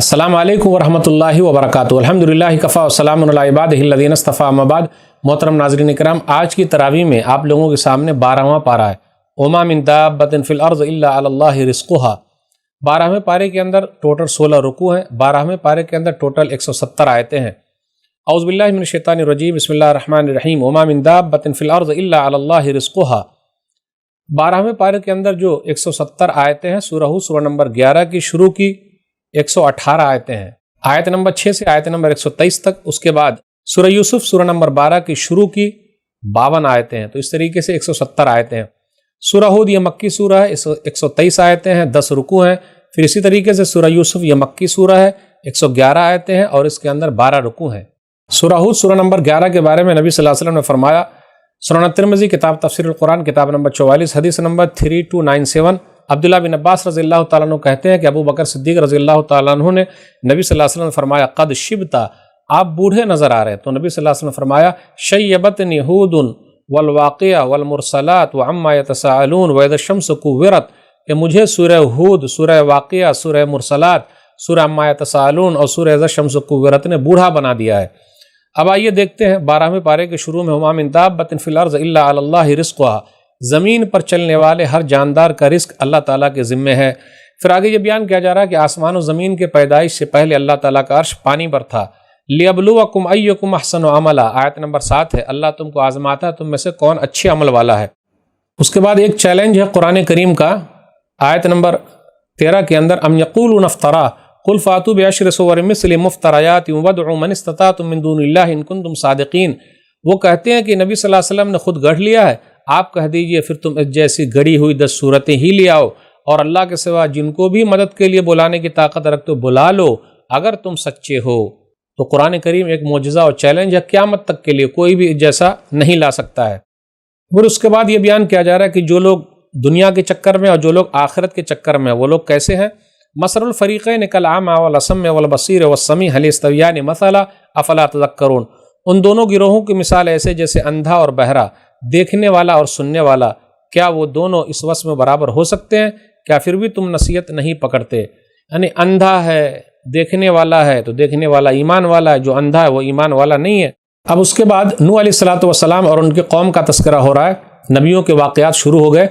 السلام علیکم ورحمۃ اللہ وبرکاتہ۔ الحمدللہ کفا وسلام علی عبادہ الذین اصطفیٰ، اما بعد۔ محترم ناظرین اکرام، آج کی تراویح میں آپ لوگوں کے سامنے 12واں پارہ ہے، وما من دابۃ فی الارض الا علی اللہ رزقھا۔ 12ویں پارے کے اندر ٹوٹل 16 رکوع ہیں، 12ویں پارے کے اندر ٹوٹل 170 آیتیں ہیں۔ اعوذ باللہ من الشیطان الرجیم، بسم اللہ الرحمن الرحیم، وما من دابۃ فی الارض الا علی اللہ رزقھا۔ 12ویں پارے کے اندر جو 170 آیتیں ہیں، سورہ ہود سورہ نمبر 11 کی شروع کی 118 آیتیں ہیں، آیت نمبر 6 سے آیت نمبر 123 تک۔ اس کے بعد سورہ یوسف سورہ نمبر 12 کی شروع کی 52 آیتیں ہیں، تو اس طریقے سے 170 آیتیں ہیں۔ سورہ ہود یہ مکی سورہ ہے، 123 آیتیں ہیں، 10 رکوع ہیں۔ پھر اسی طریقے سے سورہ یوسف یہ مکی سورہ ہے، 111 آیتیں ہیں اور اس کے اندر 12 رکوع ہیں۔ سورہ ہود سورہ نمبر 11 کے بارے میں نبی صلی اللہ علیہ وسلم نے فرمایا، سنن ترمذی کتاب تفسیر القرآن کتاب نمبر 44 حدیث نمبر 3297، عبداللہ بن عباس رضی اللہ تعالیٰ عنہ کہتے ہیں کہ ابو بکر صدیق رضی اللہ تعالیٰ عنہ نے نبی صلی اللہ علیہ وسلم نے فرمایا، قد شبتا، آپ بوڑھے نظر آ رہے ہیں۔ تو نبی صلی اللہ علیہ وسلم نے فرمایا، شیبتنی ہود والواقعہ والمرسلات وعما یتساءلون واذا الشمس کورت، کہ مجھے سورہ ہود، سورہ واقعہ، سورہ مرسلات، سورہ عما یتساءلون اور سورہ اذا الشمس کورت نے بوڑھا بنا دیا ہے۔ اب آئیے دیکھتے ہیں 12ویں پارے کے شروع میں، وما من دابۃ فی الارض الا علی اللہ رزقھا، زمین پر چلنے والے ہر جاندار کا رزق اللہ تعالیٰ کے ذمے ہے۔ پھر آگے یہ بیان کیا جا رہا ہے کہ آسمان و زمین کے پیدائش سے پہلے اللہ تعالیٰ کا عرش پانی پر تھا۔ لِيَبْلُوَكُمْ أَيُّكُمْ أَحْسَنُ عَمَلًا، آیت نمبر 7 ہے، اللہ تم کو آزماتا ہے تم میں سے کون اچھے عمل والا ہے۔ اس کے بعد ایک چیلنج ہے قرآن کریم کا، آیت نمبر 13 کے اندر، ام یقولون افترا قل فاتوا بعشر سور مثلہ مفتریات وادعوا من استطعتم من دون اللہ ان کنتم صادقین۔ وہ کہتے ہیں کہ نبی صلی اللہ علیہ وسلم نے خود گڑھ لیا ہے، آپ کہہ دیجئے پھر تم جیسی گڑی ہوئی 10 صورتیں ہی لے آؤ، اور اللہ کے سوا جن کو بھی مدد کے لیے بلانے کی طاقت رکھتے ہو بلا لو اگر تم سچے ہو۔ تو قرآن کریم ایک معجزہ اور چیلنج ہے، قیامت تک کے لیے کوئی بھی جیسا نہیں لا سکتا ہے۔ پھر اس کے بعد یہ بیان کیا جا رہا ہے کہ جو لوگ دنیا کے چکر میں اور جو لوگ آخرت کے چکر میں، وہ لوگ کیسے ہیں۔ مثل الفریقین کالأعمی والأصم والبصیر والسمیع هل یستویان مثلا افلا تذکرون، ان دونوں گروہوں کی مثال ایسے جیسے اندھا اور بہرا، دیکھنے والا اور سننے والا، کیا وہ دونوں اس وصف میں برابر ہو سکتے ہیں؟ کیا پھر بھی تم نصیحت نہیں پکڑتے؟ یعنی اندھا ہے دیکھنے والا ہے تو دیکھنے والا ایمان والا ہے، جو اندھا ہے وہ ایمان والا نہیں ہے۔ اب اس کے بعد نوح علیہ الصلوۃ والسلام اور ان کی قوم کا تذکرہ ہو رہا ہے، نبیوں کے واقعات شروع ہو گئے۔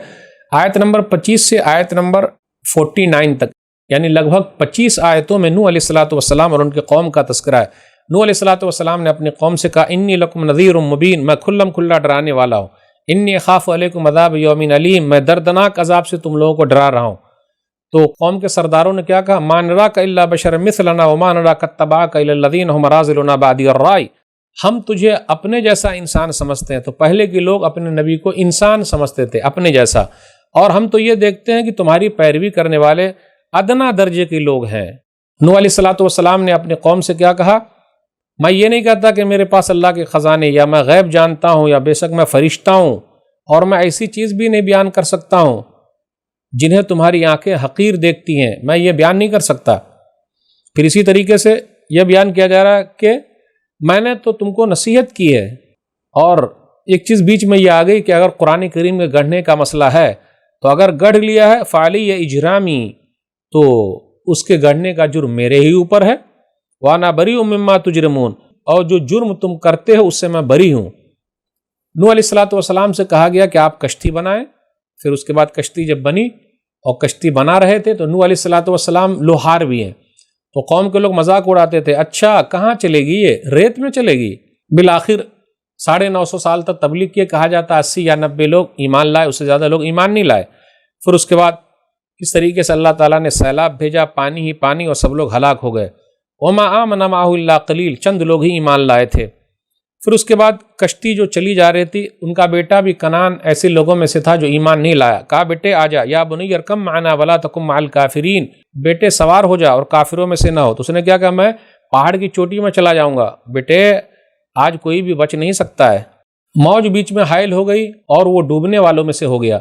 آیت نمبر 25 سے آیت نمبر 49 تک، یعنی لگ بھگ 25 آیتوں میں نوح علیہ الصلوۃ والسلام اور ان کی قوم کا تذکرہ ہے۔ نوح علیہ الصلوۃ والسلام نے اپنی قوم سے کہا، انی لکم نذیر مبین، میں کھلم کھلا ڈرانے والا ہوں۔ انی اخاف علیکم عذاب یوم علیم، میں دردناک عذاب سے تم لوگوں کو ڈرا رہا ہوں۔ تو قوم کے سرداروں نے کیا کہا، ما نراک الا بشر مثلنا وما نراک اتبعک الا الذین هم اراذلنا بادی الرأی، ہم تجھے اپنے جیسا انسان سمجھتے ہیں۔ تو پہلے کے لوگ اپنے نبی کو انسان سمجھتے تھے، اپنے جیسا، اور ہم تو یہ دیکھتے ہیں کہ تمہاری پیروی کرنے والے ادنا درجے کے لوگ ہیں۔ نوح علیہ الصلوۃ والسلام نے اپنی قوم سے کیا کہا، میں یہ نہیں کہتا کہ میرے پاس اللہ کے خزانے یا میں غیب جانتا ہوں یا بے شک میں فرشتہ ہوں، اور میں ایسی چیز بھی نہیں بیان کر سکتا ہوں جنہیں تمہاری آنکھیں حقیر دیکھتی ہیں، میں یہ بیان نہیں کر سکتا۔ پھر اسی طریقے سے یہ بیان کیا جا رہا ہے کہ میں نے تو تم کو نصیحت کی ہے، اور ایک چیز بیچ میں یہ آ گئی کہ اگر قرآن کریم کے گڑھنے کا مسئلہ ہے تو اگر گڑھ لیا ہے فعلی یا اجرامی، تو اس کے گڑھنے کا جرم میرے ہی اوپر ہے، وانا بریء مما تجرمون، اور جو جرم تم کرتے ہو اس سے میں بری ہوں۔ نوح علیہ الصلوۃ والسلام سے کہا گیا کہ آپ کشتی بنائیں۔ پھر اس کے بعد کشتی جب بنی اور کشتی بنا رہے تھے تو نوح علیہ الصلوۃ والسلام لوہار بھی ہیں، تو قوم کے لوگ مذاق اڑاتے تھے، اچھا کہاں چلے گی، یہ ریت میں چلے گی۔ بالآخر 950 سال تک تبلیغ کیے، کہا جاتا 80 یا 90 لوگ ایمان لائے، اس سے زیادہ لوگ ایمان نہیں لائے۔ پھر اس کے بعد اس طریقے سے اللہ تعالیٰ نے سیلاب بھیجا، پانی ہی پانی، اور سب لوگ ہلاک ہو گئے۔ وما آمن معه الا قلیل، چند لوگ ہی ایمان لائے تھے۔ پھر اس کے بعد کشتی جو چلی جا رہی تھی، ان کا بیٹا بھی کنعان ایسے لوگوں میں سے تھا جو ایمان نہیں لایا۔ کہا بیٹے آ جا، یا بنی ارکم معنا ولا تکن مع الکافرین، بیٹے سوار ہو جا اور کافروں میں سے نہ ہو۔ تو اس نے کیا کہا، میں پہاڑ کی چوٹی میں چلا جاؤں گا، بیٹے آج کوئی بھی بچ نہیں سکتا ہے۔ موج بیچ میں حائل ہو گئی اور وہ ڈوبنے والوں میں سے ہو گیا۔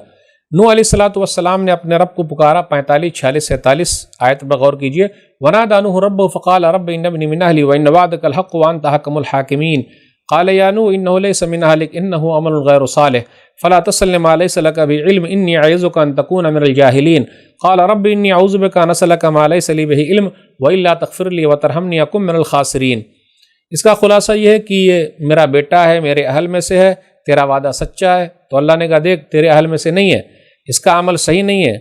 نوح علیہ الصلوۃ والسلام نے اپنے رب کو پکارا، 45، 46، 47 آیت پر غور کیجئے۔ ونادى نوح ربه فقال رب ان ابني من اهلي وان وعدك الحق وانت احكم الحاكمين قال یا نوح انہ لیس من اہلک انہ عمل غیر صالح فلا تسألنی ما لیس لک بہ علم انی اعظک ان تکون من الجاہلین قال رب انی اعوذ بک ان اسألک ما لیس لی بہ علم والا تغفر لی وترحمنی اکن من الخاسرین۔ اس کا خلاصہ یہ ہے کہ یہ میرا بیٹا ہے، میرے اہل میں سے ہے، تیرا وعدہ سچا ہے۔ تو اللہ نے کہا دیکھ تیرے اہل میں سے نہیں ہے، اس کا عمل صحیح نہیں ہے،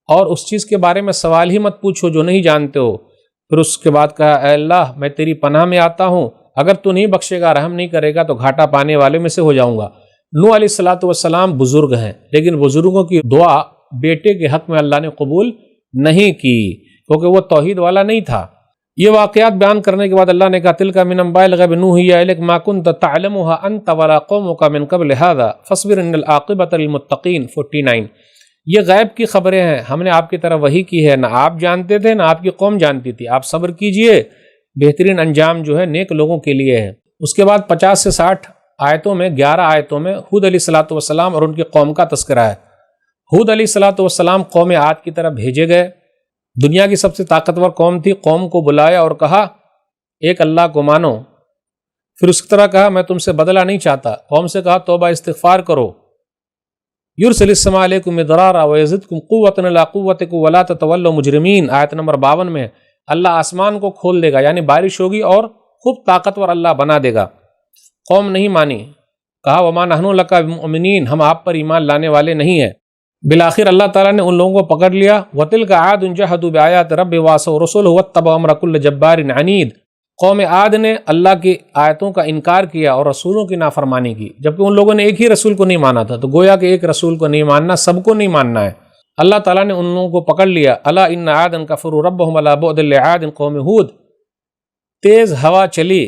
اور اس چیز کے بارے میں سوال ہی مت پوچھو جو نہیں جانتے ہو۔ پھر اس کے بعد کہا اے اللہ میں تیری پناہ میں آتا ہوں، اگر تو نہیں بخشے گا، رحم نہیں کرے گا تو گھاٹا پانے والے میں سے ہو جاؤں گا۔ نوح علیہ السلام بزرگ ہیں، لیکن بزرگوں کی دعا بیٹے کے حق میں اللہ نے قبول نہیں کی، کیونکہ وہ توحید والا نہیں تھا۔ یہ واقعات بیان کرنے کے بعد اللہ نے کہا تلک من انباء الغیب نوحیہ الیک ما کنت تعلمها انت ولا قومک من قبل هذا فاصبر ان العاقبۃ للمتقین 49۔ یہ غیب کی خبریں ہیں، ہم نے آپ کی طرف وحی کی ہے، نہ آپ جانتے تھے نہ آپ کی قوم جانتی تھی، آپ صبر کیجئے، بہترین انجام جو ہے نیک لوگوں کے لیے ہے۔ اس کے بعد 50 سے 60 آیتوں میں 11 آیتوں میں ہود علیہ السلام اور ان کی قوم کا تذکرہ ہے۔ ہود علیہ السلام قوم عاد کی طرف بھیجے گئے، دنیا کی سب سے طاقتور قوم تھی، قوم کو بلایا اور کہا ایک اللہ کو مانو۔ پھر اس طرح کہا میں تم سے بدلہ نہیں چاہتا، قوم سے کہا توبہ استغفار کرو۔ یرسل السماء علیکم مدرارا ویزدکم قوۃ الی قوتکم ولا تتولوا مجرمین، آیت نمبر 52 میں اللہ آسمان کو کھول دے گا، یعنی بارش ہوگی اور خوب طاقتور اللہ بنا دے گا۔ قوم نہیں مانی، کہا وما نحن لک بمؤمنین، ہم آپ پر ایمان لانے والے نہیں ہیں۔ بالآخر اللہ تعالیٰ نے ان لوگوں کو پکڑ لیا۔ وَتِلْكَ عَادٌ جَحَدُوا بِآيَاتِ رَبِّهِمْ وَعَصَوْا رُسُلَهُ وَاتَّبَعُوا أَمْرَ كُلِّ جَبَّارٍ عَنِيدٍ۔ قوم عاد نے اللہ کی آیتوں کا انکار کیا اور رسولوں کی نافرمانی کی، جبکہ ان لوگوں نے ایک ہی رسول کو نہیں مانا تھا، تو گویا کہ ایک رسول کو نہیں ماننا سب کو نہیں ماننا ہے۔ اللہ تعالیٰ نے ان لوگوں کو پکڑ لیا۔ أَلَا إِنَّ عَادًا كَفَرُوا رَبَّهُمْ أَلَا بُعْدًا لِعَادٍ قوم ہود، تیز ہوا چلی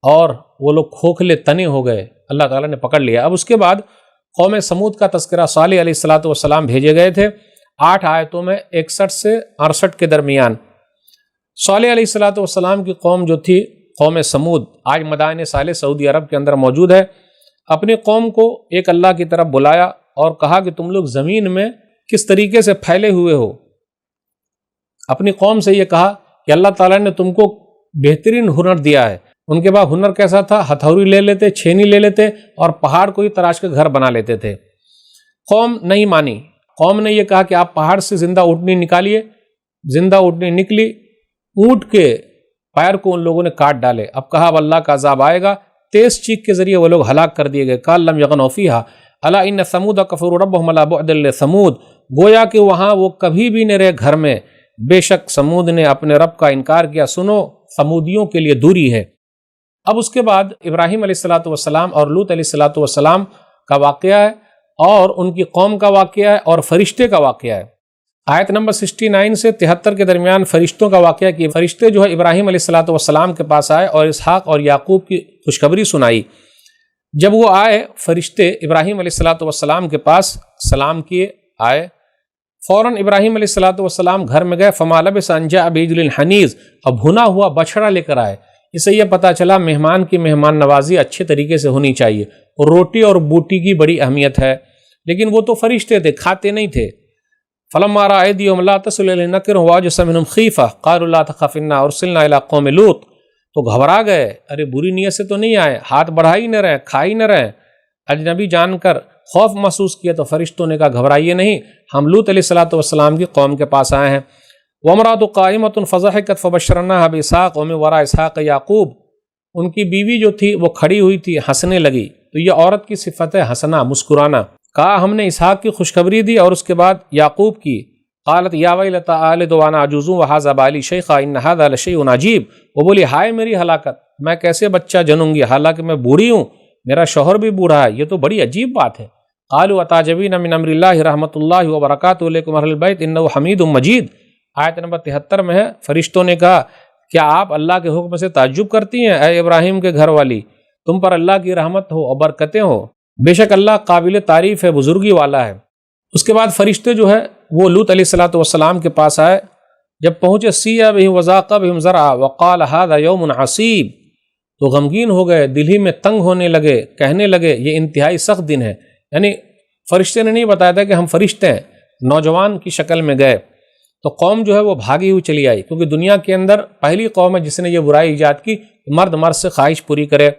اور وہ لوگ کھوکھلے تنے ہو گئے، اللہ تعالیٰ نے پکڑ لیا۔ اب اس کے بعد قوم سمود کا تذکرہ، صالح علیہ السلام بھیجے گئے تھے 8 آیتوں میں 61 سے 68 کے درمیان۔ صالح علیہ السلام کی قوم جو تھی قوم سمود، آج مدائن صالح سعودی عرب کے اندر موجود ہے، اپنی قوم کو ایک اللہ کی طرف بلایا اور کہا کہ تم لوگ زمین میں کس طریقے سے پھیلے ہوئے ہو۔ اپنی قوم سے یہ کہا کہ اللہ تعالیٰ نے تم کو بہترین ہنر دیا ہے۔ ان کے پاس ہنر کیسا تھا؟ ہتھوڑی لے لیتے، چھینی لے لیتے اور پہاڑ کو ہی تراش کے گھر بنا لیتے تھے۔ قوم نہیں مانی، قوم نے یہ کہا کہ آپ پہاڑ سے زندہ اونٹنی نکالیے، زندہ اونٹنی نکلی، اونٹ کے پیر کو ان لوگوں نے کاٹ ڈالے۔ اب کہا اب اللہ کا عذاب آئے گا، تیز چیخ کے ذریعے وہ لوگ ہلاک کر دیے گئے۔ قال لم یغنوا فیہا الا ان ثمود کفروا ربهم الا بعدا لثمود، گویا کہ وہاں وہ کبھی بھی نہیں رہے گھر میں، بے شک سمود نے اپنے رب کا انکار کیا، سنو سمودیوں کے لیے دوری ہے۔ اب اس کے بعد ابراہیم علیہ السلام اور لوط علیہ السلام کا واقعہ ہے، اور ان کی قوم کا واقعہ ہے، اور فرشتے کا واقعہ ہے۔ آیت نمبر 69 سے 73 کے درمیان فرشتوں کا واقعہ کہ فرشتے جو ہے ابراہیم علیہ السلام کے پاس آئے اور اسحاق اور یعقوب کی خوشخبری سنائی۔ جب وہ آئے فرشتے ابراہیم علیہ السلام کے پاس سلام کیے، آئے، فوراً ابراہیم علیہ السلام گھر میں گئے، فما لبث ان جاء بعجل حنیذ، اب بھنا ہوا بچڑا لے کر آئے۔ اسے یہ پتہ چلا مہمان کی مہمان نوازی اچھے طریقے سے ہونی چاہیے، اور روٹی اور بوٹی کی بڑی اہمیت ہے، لیکن وہ تو فرشتے تھے، کھاتے نہیں تھے۔ فلما رأى أيديهم لا تصل إليه نكرهم وأوجس منهم خيفة قالوا لا تخف إنا أرسلنا إلى قوم لوط، تو گھبرا گئے، ارے بری نیت سے تو نہیں آئے، ہاتھ بڑھا ہی نہ رہے، کھا ہی نہ رہے، اجنبی جان کر خوف محسوس کیا تو فرشتوں نے کہا گھبرائیے نہیں، ہم لوط علیہ السلام کی قوم کے پاس آئے ہیں۔ وامرأة قائمة فضحكت فبشرناها بإسحاق ومن وراء إسحاق یعقوب، ان کی بیوی جو تھی وہ کھڑی ہوئی تھی، ہنسنے لگی، تو یہ عورت کی صفت ہے ہنسنا، مسکرانا۔ کہا ہم نے اسحاق کی خوشخبری دی اور اس کے بعد یعقوب کی۔ قالت یا ویلتی آلد وانا عجوز وہذا بالی شیخا ان ھذا لشیء عجیب، وہ بولی ہائے میری ہلاکت، میں کیسے بچہ جنوں گی حالانکہ میں بوڑھی ہوں، میرا شوہر بھی بوڑھا ہے، یہ تو بڑی عجیب بات ہے۔ قالوا اتعجبین من امر اللہ رحمۃ اللہ وبرکاتہ علیکم اہل البیت انہ حمید مجید، آیت نمبر 73 میں ہے، فرشتوں نے کہا کیا آپ اللہ کے حکم سے تعجب کرتی ہیں اے ابراہیم کے گھر والی، تم پر اللہ کی رحمت ہو اور برکتیں ہو، بے شک اللہ قابل تعریف ہے، بزرگی والا ہے۔ اس کے بعد فرشتے جو ہے وہ لوط علیہ السلام کے پاس آئے، جب پہنچے سیئ بہم وضاق بہم ذرعا وقال ھذا یوم عصیب، تو غمگین ہو گئے، دل ہی میں تنگ ہونے لگے، کہنے لگے یہ انتہائی سخت دن ہے، یعنی فرشتے نے نہیں بتایا تھا کہ ہم فرشتے ہیں، نوجوان کی شکل میں گئے، تو قوم جو ہے وہ بھاگی ہوئی چلی آئی، کیونکہ دنیا کے اندر پہلی قوم ہے جس نے یہ برائی ایجاد کی، مرد مرد سے خواہش پوری کرے۔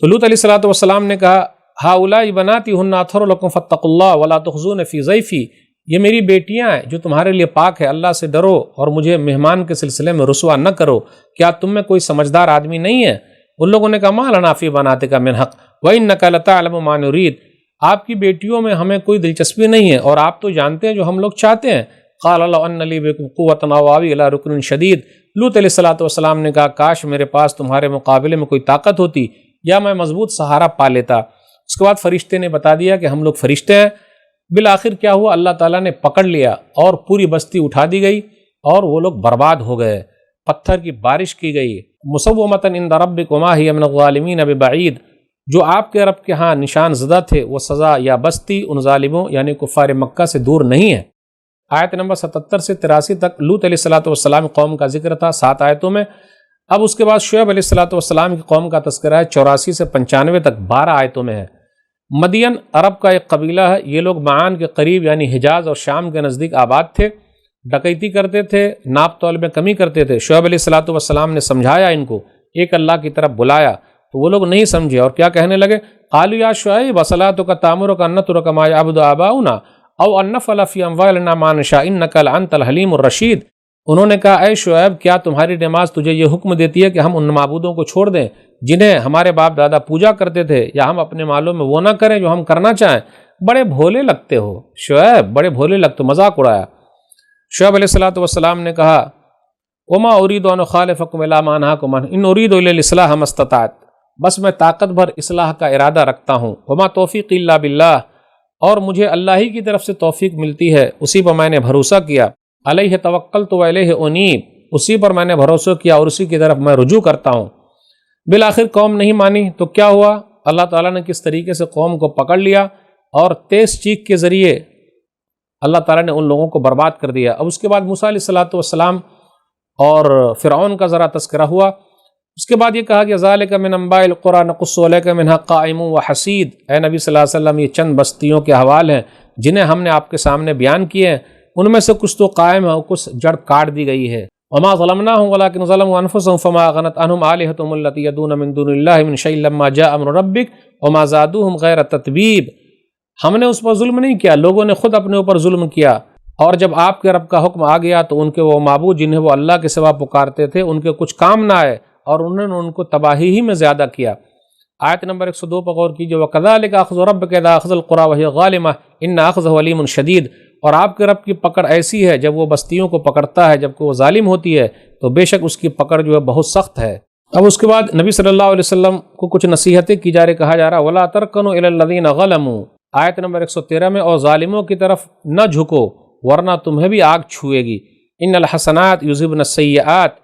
تو لوط علیہ الصلوۃ والسلام نے کہا ہؤلاء بناتی ہن اطہر لکم فاتقوا اللہ ولا تخزون فی ضیفی، یہ میری بیٹیاں ہیں جو تمہارے لیے پاک ہے، اللہ سے ڈرو اور مجھے مہمان کے سلسلے میں رسوا نہ کرو، کیا تم میں کوئی سمجھدار آدمی نہیں ہے؟ ان لوگوں نے کہا ما لنا فی بناتک من حق وانک لتعلم ما نرید، آپ کی بیٹیوں میں ہمیں کوئی دلچسپی نہیں ہے اور آپ تو جانتے ہیں جو ہم لوگ چاہتے ہیں۔ قال اللہ ان لی بکم قوۃ او آوی الی رکن شدید، لوط علیہ الصلوۃ والسلام نے کہا کاش میرے پاس تمہارے مقابلے میں کوئی طاقت ہوتی یا میں مضبوط سہارا پا لیتا۔ اس کے بعد فرشتے نے بتا دیا کہ ہم لوگ فرشتے ہیں۔ بالآخر کیا ہوا، اللہ تعالیٰ نے پکڑ لیا اور پوری بستی اٹھا دی گئی اور وہ لوگ برباد ہو گئے، پتھر کی بارش کی گئی۔ مسومۃ عند ربک وما ہی من الظالمین ببعید، جو آپ کے رب کے ہاں نشان زدہ تھے وہ سزا یا بستی ان ظالموں یعنی کفار مکہ سے دور نہیں ہے۔ آیت نمبر 77 سے 83 تک لوط علیہ الصلوۃ والسلام قوم کا ذکر تھا 7 آیتوں میں۔ اب اس کے بعد شعیب علیہ الصلوۃ والسلام کی قوم کا تذکرہ ہے 84 سے 95 تک 12 آیتوں میں ہے۔ مدین عرب کا ایک قبیلہ ہے، یہ لوگ معان کے قریب یعنی حجاز اور شام کے نزدیک آباد تھے، ڈکیتی کرتے تھے، ناپ تول میں کمی کرتے تھے۔ شعیب علیہ الصلوۃ والسلام نے سمجھایا ان کو، ایک اللہ کی طرف بلایا تو وہ لوگ نہیں سمجھے اور کیا کہنے لگے، قالوا یا شعیب اصلاتک تأمرک ان نترک ما یعبد آباؤنا او ان نفعل فی اموالنا ما نشاء انک لانت الحلیم الرشید۔ انہوں نے کہا اے شعیب کیا تمہاری نماز تجھے یہ حکم دیتی ہے کہ ہم ان معبودوں کو چھوڑ دیں جنہیں ہمارے باپ دادا پوجا کرتے تھے، یا ہم اپنے مالوں میں وہ نہ کریں جو ہم کرنا چاہیں؟ بڑے بھولے لگتے ہو شعیب، بڑے بھولے لگتے ہو، مذاق اڑایا۔ شعیب علیہ الصلوۃ والسلام نے کہا وما اريد ان اخالفكم الى ما انهاكم عنه ان اريد الا الاصلاح ما استطعت، بس میں طاقت بھر اصلاح کا ارادہ رکھتا ہوں، وما توفیق الا باللہ، اور مجھے اللہ ہی کی طرف سے توفیق ملتی ہے، اسی پر میں نے بھروسہ کیا، علیہ توکلت و الیہ انیب، اسی پر میں نے بھروسہ کیا اور اسی کی طرف میں رجوع کرتا ہوں۔ بالآخر قوم نہیں مانی تو کیا ہوا، اللہ تعالیٰ نے کس طریقے سے قوم کو پکڑ لیا اور تیز چیخ کے ذریعے اللہ تعالیٰ نے ان لوگوں کو برباد کر دیا۔ اب اس کے بعد موسیٰ علیہ الصلوۃ والسلام اور فرعون کا ذرا تذکرہ ہوا۔ اس کے بعد یہ کہا کہ ذالک من انباء القری نقص علیک منها قائم وحصید، اے نبی صلی اللہ علیہ وسلم یہ چند بستیوں کے احوال ہیں جنہیں ہم نے آپ کے سامنے بیان کیے ہیں، ان میں سے کچھ تو قائم ہے اور کچھ جڑ کاٹ دی گئی ہے۔ وما ظلمناهم ولكن ظلموا انفسهم فما اغنت عنهم آلهتهم التي يدعون من دون الله من شيء لما جاء امر ربك وما زادوهم غير تتبیب، ہم نے اس پر ظلم نہیں کیا، لوگوں نے خود اپنے اوپر ظلم کیا، اور جب آپ کے رب کا حکم آ گیا تو ان کے وہ معبود جنہیں وہ اللہ کے سوا پکارتے تھے ان کے کچھ کام نہ آئے اور انہوں نے ان کو تباہی ہی میں زیادہ کیا۔ آیت نمبر 102 پر غور کیجیے، وَكَذَلِكَ أَخْذُ رَبِّكَ إِذَا أَخْذَ الْقُرَىٰ وَهِيَ ظَالِمَةٌ إِنَّ أَخْذَهُ أَلِيمٌ شَدِيدٌ، اور آپ کے رب کی پکڑ ایسی ہے جب وہ بستیوں کو پکڑتا ہے جبکہ وہ ظالم ہوتی ہے تو بے شک اس کی پکڑ جو ہے بہت سخت ہے۔ اب اس کے بعد نبی صلی اللہ علیہ وسلم کو کچھ نصیحتیں کی جا رہی، کہا جا رہا وَلَا تَرْكَنُوا إِلَى الَّذِينَ ظَلَمُوا، آیت نمبر 113 میں، اور ظالموں کی طرف نہ جھکو ورنہ تمہیں بھی آگ چھوئے گی، ان الحسنات یذہبن السیئات،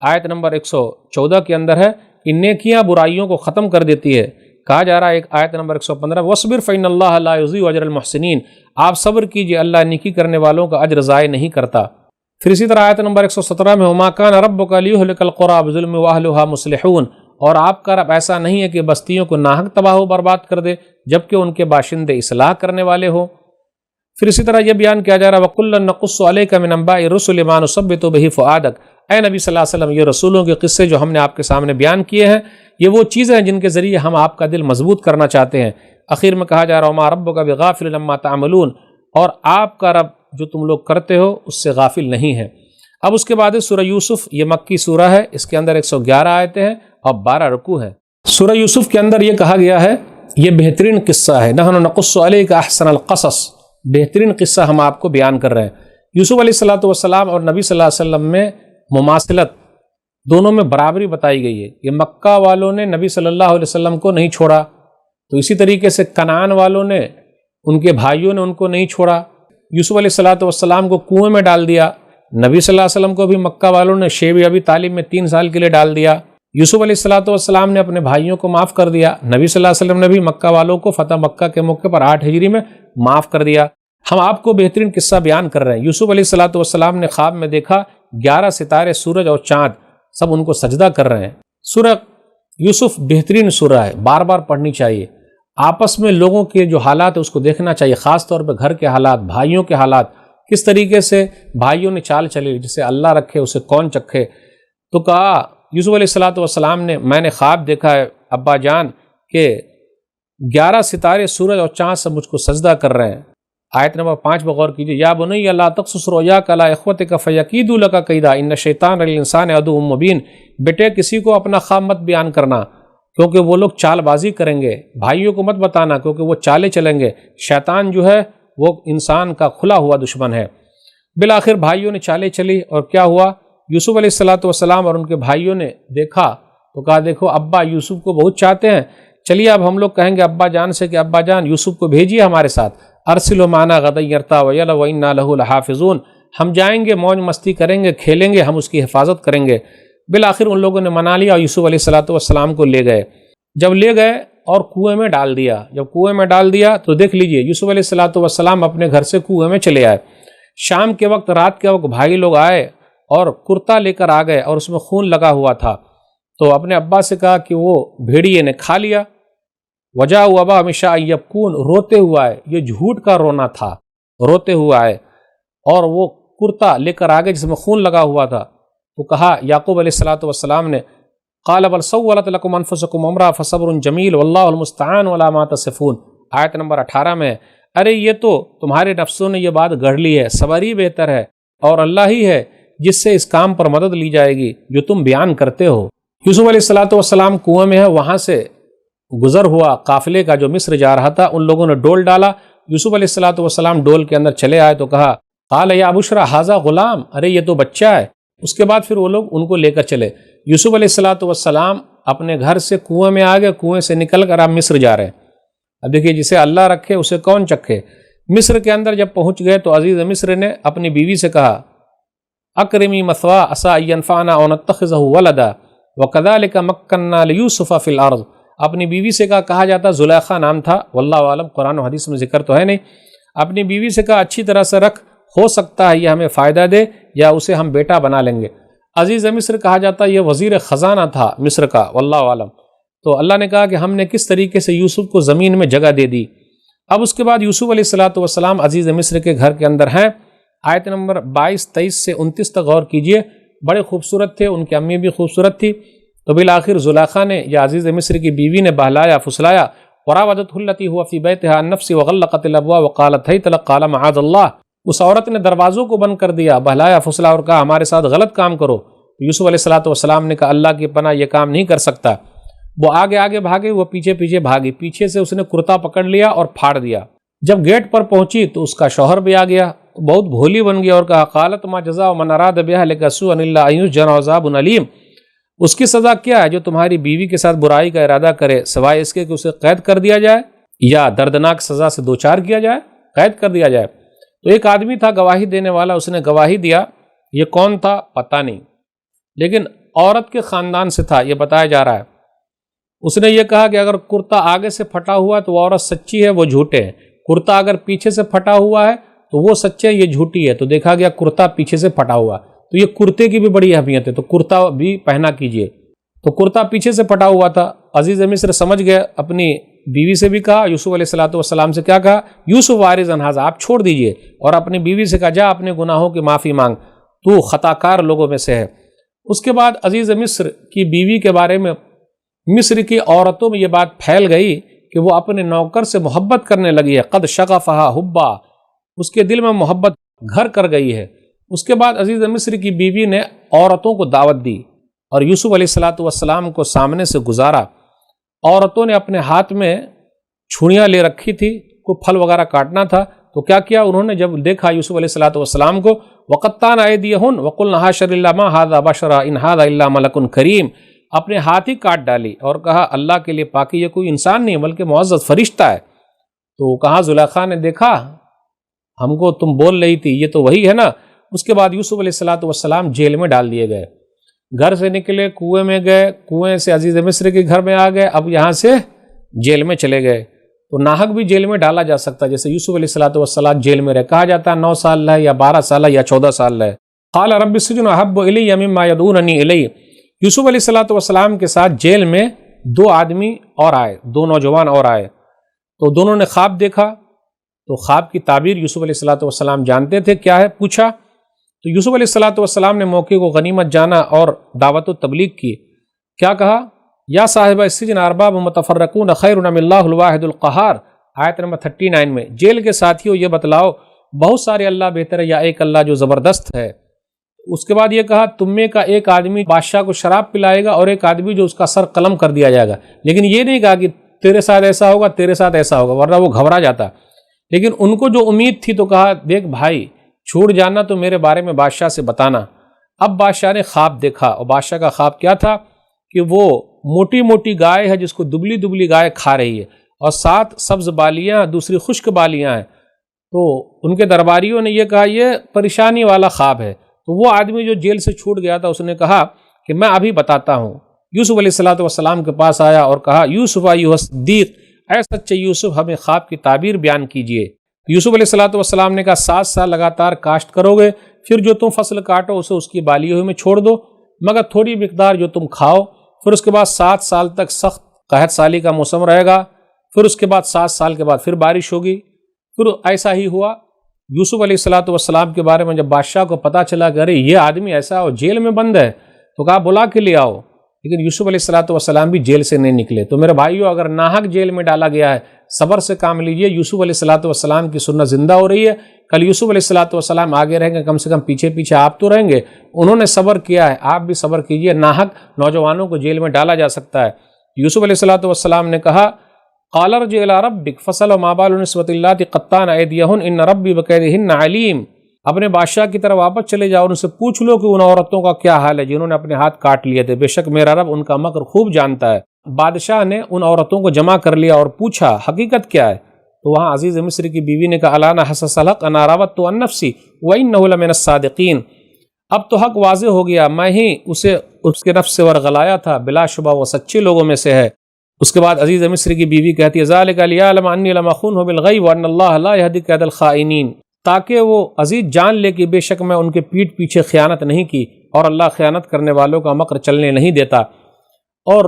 آیت نمبر 114 کے اندر ہے کہ نیکیاں برائیوں کو ختم کر دیتی ہے۔ کہا جا رہا ہے ایک آیت نمبر 115 وَاصْبِرْ فَإِنَّ اللَّهَ لَا يُضِيعُ أَجْرَ الْمُحْسِنِينَ، آپ صبر کیجئے اللہ نیکی کرنے والوں کا اجر ضائع نہیں کرتا۔ پھر اسی طرح آیت نمبر 117 میں وَمَا كَانَ رَبُّكَ لِيُهْلِكَ الْقُرَىٰ بِظُلْمٍ وَأَهْلُهَا مُصْلِحُونَ، اور آپ کا رب ایسا نہیں ہے کہ بستیوں کو ناحق تباہ و برباد کر دے جبکہ ان کے باشندے اصلاح کرنے والے ہوں۔ پھر اسی طرح یہ بیان کیا جا رہا ہے وَكُلًّا نَقُصُّ عَلَيْكَ مِنْ أَنبَاءِ الرُّسُلِ مَا نُثَبِّتُ بِهِ فُؤَادَكَ، اے نبی صلی اللہ علیہ وسلم یہ رسولوں کے قصے جو ہم نے آپ کے سامنے بیان کیے ہیں یہ وہ چیزیں ہیں جن کے ذریعے ہم آپ کا دل مضبوط کرنا چاہتے ہیں۔ اخیر میں کہا جا رہا وَمَا رَبُّكَ بِغَافِلٍ عَمَّا تَعْمَلُونَ، اور آپ کا رب جو تم لوگ کرتے ہو اس سے غافل نہیں ہے۔ اب اس کے بعد سورہ یوسف، یہ مکی سورہ ہے، اس کے اندر 111 آیتیں ہیں اور 12 رکوع ہیں۔ سورہ یوسف کے اندر یہ کہا گیا ہے یہ بہترین قصہ ہے، نحن نقص علیک احسن القصص، بہترین قصہ ہم آپ کو بیان کر رہے ہیں۔ یوسف علیہ الصلوۃ والسلام اور نبی صلی اللہ علیہ وسلم میں مماثلت، دونوں میں برابری بتائی گئی ہے کہ مکہ والوں نے نبی صلی اللہ علیہ وسلم کو نہیں چھوڑا تو اسی طریقے سے کنعان والوں نے، ان کے بھائیوں نے ان کو نہیں چھوڑا۔ یوسف علیہ الصلوۃ والسلام کو کنویں میں ڈال دیا، نبی صلی اللہ علیہ وسلم کو بھی مکہ والوں نے شیب ابی طالب میں 3 سال کے لیے ڈال دیا۔ یوسف علیہ الصلوۃ والسلام نے اپنے بھائیوں کو معاف کر دیا، نبی صلی اللہ علیہ وسلم نے بھی مکہ والوں کو فتح مکہ کے موقع پر 8 ہجری میں معاف کر دیا۔ ہم آپ کو بہترین قصہ بیان کر رہے ہیں۔ یوسف علیہ الصلوۃ والسلام نے خواب میں دیکھا 11 ستارے، سورج اور چاند سب ان کو سجدہ کر رہے ہیں۔ سورہ یوسف بہترین سورہ ہے، بار بار پڑھنی چاہیے۔ آپس میں لوگوں کے جو حالات ہیں اس کو دیکھنا چاہیے، خاص طور پہ گھر کے حالات، بھائیوں کے حالات، کس طریقے سے بھائیوں نے چال چلی، جسے اللہ رکھے اسے کون چکھے۔ تو کہا یوسف علیہ السلام نے میں نے خواب دیکھا ہے ابا جان کہ 11 ستارے سورج اور چاند سے مجھ کو سجدہ کر رہے ہیں۔ آیت نمبر 5 بغور کیجیے، یا بنی لا تقصص رؤیاک علی اخوتک فیکیدوا لک کیدا ان الشیطان للانسان عدو مبین۔ بیٹے کسی کو اپنا خواب مت بیان کرنا کیونکہ وہ لوگ چال بازی کریں گے، بھائیوں کو مت بتانا کیونکہ وہ چالیں چلیں گے، شیطان جو ہے وہ انسان کا کھلا ہوا دشمن ہے۔ بالآخر بھائیوں نے چالیں چلی اور کیا ہوا، یوسف علیہ السلام اور ان کے بھائیوں نے دیکھا تو کہا دیکھو ابا یوسف کو بہت چاہتے ہیں، چلیے اب ہم لوگ کہیں گے ابا جان سے کہ ابا جان یوسف کو بھیجیے ہمارے ساتھ، ارسلوا معنا غدا یرتع ویلعب وانا له لحافظون، ہم جائیں گے، موج مستی کریں گے، کھیلیں گے، ہم اس کی حفاظت کریں گے۔ بالآخر ان لوگوں نے منا لیا اور یوسف علیہ السلام کو لے گئے۔ جب لے گئے اور کنویں میں ڈال دیا، جب کنویں میں ڈال دیا تو دیکھ لیجئے یوسف علیہ السلام اپنے گھر سے کنویں میں چلے آئے۔ شام کے وقت، رات کے وقت بھائی لوگ آئے اور کرتا لے کر آ گئے اور اس میں خون لگا ہوا تھا، تو اپنے ابا سے کہا کہ وہ بھیڑیے نے کھا لیا۔ وجہ ابا ہمیشہ یبکون، روتے ہوا ہے، یہ جھوٹ کا رونا تھا، روتے ہوا ہے، اور وہ کرتا لے کر آگے جس میں خون لگا ہوا تھا، تو کہا یعقوب علیہ السلام نے قال بل سولت لکم انفسکم امرا فصبر جمیل واللہ المستعان علی ما تصفون، آیت نمبر 18 میں، ارے یہ تو تمہارے نفسوں نے یہ بات گڑھ لی ہے، صبر ہی بہتر ہے اور اللہ ہی ہے جس سے اس کام پر مدد لی جائے گی جو تم بیان کرتے ہو۔ یوسف علیہ السلام کنویں میں ہے، وہاں سے گزر ہوا قافلے کا جو مصر جا رہا تھا، ان لوگوں نے ڈول ڈالا، یوسف علیہ السلام ڈول کے اندر چلے آئے تو کہا قال یا بشرا ھذا غلام، ارے یہ تو بچہ ہے۔ اس کے بعد پھر وہ لوگ ان کو لے کر چلے۔ یوسف علیہ السلام اپنے گھر سے کنویں میں آ گئے، کنویں سے نکل کر آپ مصر جا رہے ہیں۔ اب دیکھیے جسے اللہ رکھے اسے کون چکھے۔ مصر کے اندر جب پہنچ گئے تو عزیز مصر نے اپنی بیوی سے کہا اکرمی مثوا عسیٰ ان ینفعنا او نتخذہ ولدا وکذالک مکننا لیوسف فی الارض، اپنی بیوی سے کہا جاتا زلیخا نام تھا، واللہ عالم قرآن و حدیث میں ذکر تو ہے نہیں، اپنی بیوی سے کہا اچھی طرح سے رکھ، ہو سکتا ہے یہ ہمیں فائدہ دے یا اسے ہم بیٹا بنا لیں گے۔ عزیز مصر کہا جاتا یہ وزیر خزانہ تھا مصر کا، واللہ عالم۔ تو اللہ نے کہا کہ ہم نے کس طریقے سے یوسف کو زمین میں جگہ دے دی۔ اب اس کے بعد یوسف علیہ السلام عزیز مصر کے گھر کے اندر ہیں۔ آیت نمبر 22، 23 سے 29 تک غور کیجئے، بڑے خوبصورت تھے، ان کی امی بھی خوبصورت تھی۔ تو بالآخر زلیخا نے یا عزیز مصر کی بیوی نے بہلایا فسلایا، وراودته التي هو في بيتها عن نفسه وغلقت الابواب وقالت هيت لك قال معاذ الله، اس عورت نے دروازوں کو بند کر دیا، بہلایا فسلا اور کہا ہمارے ساتھ غلط کام کرو۔ یوسف علیہ السلام نے کہا اللہ کی پناہ یہ کام نہیں کر سکتا۔ وہ آگے آگے بھاگے، وہ پیچھے پیچھے بھاگی، پیچھے سے اس نے کرتا پکڑ لیا اور پھاڑ دیا۔ جب گیٹ پر پہنچی تو اس کا شوہر بھی آ گیا، بہت بھولی بن گیا اور کہا قالت ما جزاء من اراد باهلك سوءا الا ان يسجن عذاب الیم، اس کی سزا کیا ہے جو تمہاری بیوی کے ساتھ برائی کا ارادہ کرے سوائے اس کے کہ اسے قید کر دیا جائے یا دردناک سزا سے دوچار کیا جائے، قید کر دیا جائے۔ تو ایک آدمی تھا گواہی دینے والا، اس نے گواہی دیا، یہ کون تھا پتہ نہیں، لیکن عورت کے خاندان سے تھا یہ بتایا جا رہا ہے۔ اس نے یہ کہا کہ اگر کرتا آگے سے پھٹا ہوا تو وہ عورت سچی ہے، وہ جھوٹے ہیں، کرتا اگر پیچھے سے پھٹا ہوا ہے تو وہ سچے یہ جھوٹی ہے۔ تو دیکھا گیا کرتا پیچھے سے پھٹا ہوا، تو یہ کرتے کی بھی بڑی اہمیت ہے، تو کرتا بھی پہنا کیجئے۔ تو کرتا پیچھے سے پھٹا ہوا تھا۔ عزیز مصر سمجھ گئے، اپنی بیوی سے بھی کہا، یوسف علیہ السلام سے کیا کہا، یوسف وارث انحاظ، آپ چھوڑ دیجئے، اور اپنی بیوی سے کہا جا اپنے گناہوں کی معافی مانگ، تو خطا کار لوگوں میں سے ہے۔ اس کے بعد عزیز مصر کی بیوی کے بارے میں مصر کی عورتوں میں یہ بات پھیل گئی کہ وہ اپنے نوکر سے محبت کرنے لگی ہے، قد شغفہا حبا، اس کے دل میں محبت گھر کر گئی ہے۔ اس کے بعد عزیز مصر کی بیوی نے عورتوں کو دعوت دی اور یوسف علیہ السلام کو سامنے سے گزارا۔ عورتوں نے اپنے ہاتھ میں چھڑیاں لے رکھی تھی، کوئی پھل وغیرہ کاٹنا تھا، تو کیا کیا انہوں نے جب دیکھا یوسف علیہ السلام کو، وقطعن ایدیہن وقلن حاشا للہ ما ھذا بشرا ان ھذا الا ملک کریم، اپنے ہاتھ ہی کاٹ ڈالی اور کہا اللہ کے لیے پاکی، یہ کوئی انسان نہیں بلکہ معزز فرشتہ ہے۔ تو کہا زلیخا نے دیکھا ہم کو تم بول رہی تھی یہ تو وہی ہے نا۔ اس کے بعد یوسف علیہ السلام جیل میں ڈال دیے گئے، گھر سے نکلے کنویں میں گئے، کنویں سے عزیز مصر کے گھر میں آ گئے، اب یہاں سے جیل میں چلے گئے۔ تو ناحق بھی جیل میں ڈالا جا سکتا ہے، جیسے یوسف علیہ السلام جیل میں رہے، کہا جاتا ہے 9 سال رہے یا 12 سال رہے یا 14 سال رہے۔ قال رب السجن احب الی مما یدعوننی الیہ، یوسف علیہ السلام کے ساتھ جیل میں 2 آدمی اور آئے، 2 نوجوان اور آئے، تو دونوں نے خواب دیکھا، تو خواب کی تعبیر یوسف علیہ السلام جانتے تھے کیا ہے، پوچھا تو یوسف علیہ السلام نے موقع کو غنیمت جانا اور دعوت و تبلیغ کی. کیا کہا؟ یا صاحب السجن ارباب متفرقون خیر ام اللہ الواحد القہار، آیت نمبر 39 میں. جیل کے ساتھیوں یہ بتلاؤ بہت سارے اللہ بہتر ہے یا ایک اللہ جو زبردست ہے. اس کے بعد یہ کہا تم میں کا ایک آدمی بادشاہ کو شراب پلائے گا اور ایک آدمی جو اس کا سر قلم کر دیا جائے گا. لیکن یہ نہیں کہا کہ تیرے ساتھ ایسا ہوگا تیرے ساتھ ایسا ہوگا، ورنہ وہ گھبرا جاتا. لیکن ان کو جو امید تھی تو کہا دیکھ بھائی چھوٹ جانا تو میرے بارے میں بادشاہ سے بتانا. اب بادشاہ نے خواب دیکھا، اور بادشاہ کا خواب کیا تھا کہ وہ موٹی موٹی گائے ہے جس کو دبلی دبلی گائے کھا رہی ہے، اور 7 سبز بالیاں دوسری خشک بالیاں ہیں. تو ان کے درباریوں نے یہ کہا یہ پریشانی والا خواب ہے. تو وہ آدمی جو جیل سے چھوٹ گیا تھا اس نے کہا کہ میں ابھی بتاتا ہوں. یوسف علیہ السلام کے پاس آیا اور کہا یوسف ایھا صدیق، اے سچے یوسف ہمیں خواب کی تعبیر بیان کیجئے. یوسف علیہ السلام نے کہا 7 سال لگاتار کاشت کرو گے، پھر جو تم فصل کاٹو اسے اس کی بالیوں میں چھوڑ دو، مگر تھوڑی مقدار جو تم کھاؤ. پھر اس کے بعد 7 سال تک سخت قحط سالی کا موسم رہے گا، پھر اس کے بعد 7 سال کے بعد پھر بارش ہوگی. پھر ایسا ہی ہوا. یوسف علیہ السلام کے بارے میں جب بادشاہ کو پتہ چلا کہ ارے یہ آدمی ایسا اور جیل میں بند ہے تو کہا بلا کے لے آؤ. لیکن یوسف علیہ السلام بھی جیل سے نہیں نکلے. تو میرے بھائیو اگر ناحق جیل میں ڈالا گیا ہے صبر سے کام لیجئے. یوسف علیہ السلام کی سنت زندہ ہو رہی ہے. کل یوسف علیہ السلام آگے رہیں گے، کم سے کم پیچھے پیچھے آپ تو رہیں گے. انہوں نے صبر کیا ہے، آپ بھی صبر کیجئے. ناحق نوجوانوں کو جیل میں ڈالا جا سکتا ہے. یوسف علیہ السلام نے کہا قال ارجع الى ربك فاسأله ما بال النسوة اللاتي قطعن أيديهن ان ربي بكيدهن عليم. اپنے بادشاہ کی طرف واپس چلے جاؤ، ان سے پوچھ لو کہ ان عورتوں کا کیا حال ہے جنہوں نے اپنے ہاتھ کاٹ لیے تھے، بے شک میرا رب ان کا مکر خوب جانتا ہے. بادشاہ نے ان عورتوں کو جمع کر لیا اور پوچھا حقیقت کیا ہے. تو وہاں عزیز مصر کی بیوی نے کہا الانا حسس الحق انا راودت عن نفسی وانه لمن الصادقین. اب تو حق واضح ہو گیا، میں ہی اسے اس کے نفس سے ورغلایا تھا، بلا شبہ وہ سچے لوگوں میں سے ہے. اس کے بعد عزیز مصر کی بیوی کہتی ہے ذالک لیعلم انی لم اخونہ بالغیب وان اللہ لا یہدی کید الخائنین، تاکہ وہ عزیز جان لے کہ بے شک میں ان کے پیٹھ پیچھے خیانت نہیں کی اور اللہ خیانت کرنے والوں کا مکر چلنے نہیں دیتا. اور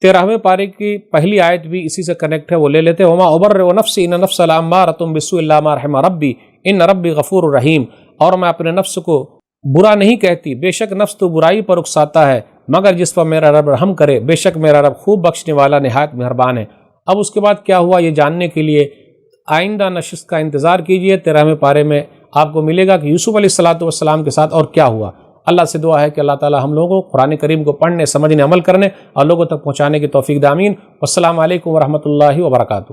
13ویں پارے کی پہلی آیت بھی اسی سے کنیکٹ ہے، وہ لے لیتے وما ابرئ نفسی ان النفس لامارۃ بالسوء الا ما رحم ربی ان ربی غفور رحیم. اور میں اپنے نفس کو برا نہیں کہتی، بے شک نفس تو برائی پر اکساتا ہے مگر جس پر میرا رب رحم کرے، بے شک میرا رب خوب بخشنے والا نہایت مہربان ہے. اب اس کے بعد کیا ہوا یہ جاننے کے لیے آئندہ نشست کا انتظار کیجئے. 13ویں پارے میں آپ کو ملے گا کہ یوسف علیہ السلام کے ساتھ اور کیا ہوا. اللہ سے دعا ہے کہ اللہ تعالی ہم لوگوں کو قرآن کریم کو پڑھنے، سمجھنے، عمل کرنے اور لوگوں تک پہنچانے کی توفیق دے. آمین. والسلام علیکم ورحمۃ اللہ وبرکاتہ.